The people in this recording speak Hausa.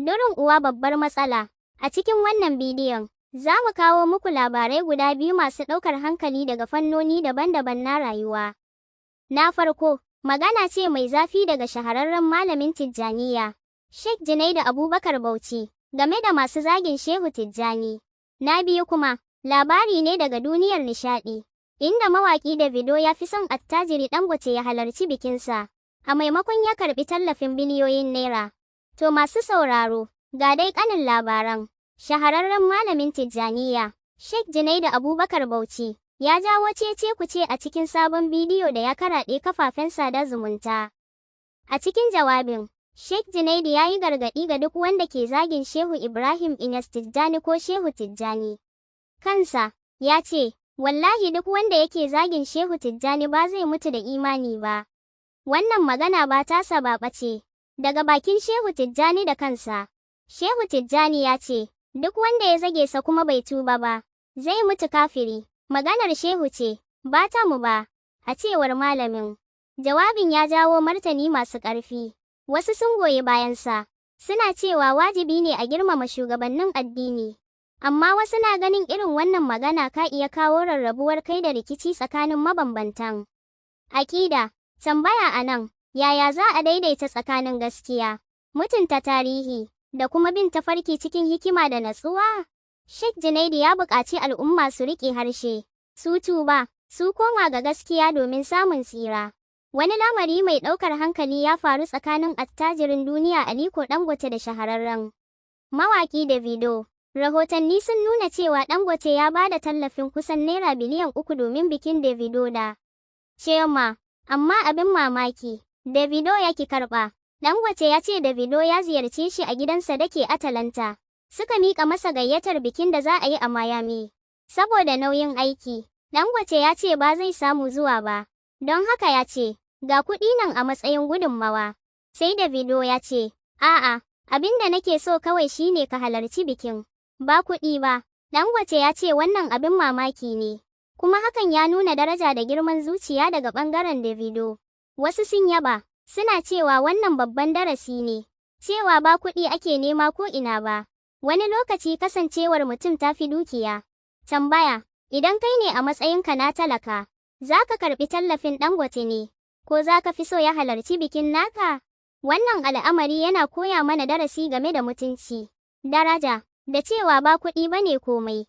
Durin uwa babbar matsala. A cikin wannan bidiyon, za mu kawo muku labarai guda biyu masu ɗaukar hankali daga fannoni daban-daban na rayuwa. Na farko, magana ce mai zafi daga shahararren malamin Tijjaniya, Sheikh Junaidu Abubakar Bauchi, game da masu zagin Shehu Tijjani. Na biyu kuma, labari ne daga duniyar nishaɗi, inda mawaƙi Davido ya fi son attajiri Dangote ya halarci bikinsa, a maimakon ya karɓi tallafin biliyoyin naira. To masu sauraro, ga dai ƙanin labaran. Shahararren malamin Tijjaniya, Sheikh Junaidu Abubakar Bauchi, ya jawo cece-kuce a cikin sabon bidiyo da ya karaɗe kafafen sada zumunta. A cikin jawabin, Sheikh Junaidu ya yi gargaɗi ga duk wanda ke zagin Shehu Ibrahim Inyas Tijjani ko Shehu Tijjani. Kansa, ya ce, wallahi duk wanda yake zagin Shehu Tijjani ba zai mutu da imani ba. Wannan magana ba tasa ba ɓace. Daga bakin Shehu Tijjani da kansa, Shehu Tijjani ya ce, duk wanda ya zage sa kuma bai tuba ba, zai mutu kafiri. Maganar Shehu ce, ba ta mu ba, a cewar malamin. Jawabin ya jawo martani masu ƙarfi. Wasu sun goyi bayansa, suna cewa wajibi ne a girmama shugabannin addini. Amma wasu na ganin irin wannan magana ka iya kawo rarrabuwar kai da rikici tsakanin mabambantan aƙida. Tambaya a nan. Yaya za a daidaita tsakanin gaskiya, mutunta tarihi, da kuma bin tafarki cikin hikima da natsuwa? Sheikh Junaidu ya buƙaci al'umma su riƙe harshe, su tuba, su koma ga gaskiya domin samun tsira. Wani lamari mai ɗaukar hankali ya faru tsakanin attajirin duniya Aliko Dangote da shahararren mawaƙi Davido. Rahotanni sun nuna cewa Dangote ya ba da tallafin kusan naira biliyan 3 domin bikin Davido da shima. Amma abin mamaki, Davido ya ki karɓa. Dangote ya ce Davido ya ziyarce shi a gidansa da ke Atalanta. Suka miƙa masa gayyatar bikin da za a yi a Miami. Saboda nauyin aiki, Dangote ya ce ba zai samu zuwa ba. Don haka ya ce, ga kuɗi nan a matsayin gudunmawa. Sai Davido ya ce, a'a, abin da nake so kawai shine ka halarci bikin. Ba kuɗi ba. Dangote ya ce wannan abin mamaki ne. Kuma hakan ya nuna daraja da girman zuciya daga ɓangaren Davido. Wasu sun yaba, suna cewa wannan babban darasi ne, cewa ba kuɗi ake nema ko ina ba. Wani lokaci kasancewar mutum ta fi dukiya. Tambaya, idan kai ne a matsayinka na talaka, za ka karɓi tallafin Dangote ne, ko za ka fi so ya halarci bikin naka? Wannan al'amari yana koya mana darasi game da mutunci, daraja, da cewa ba kuɗi ba ne komai.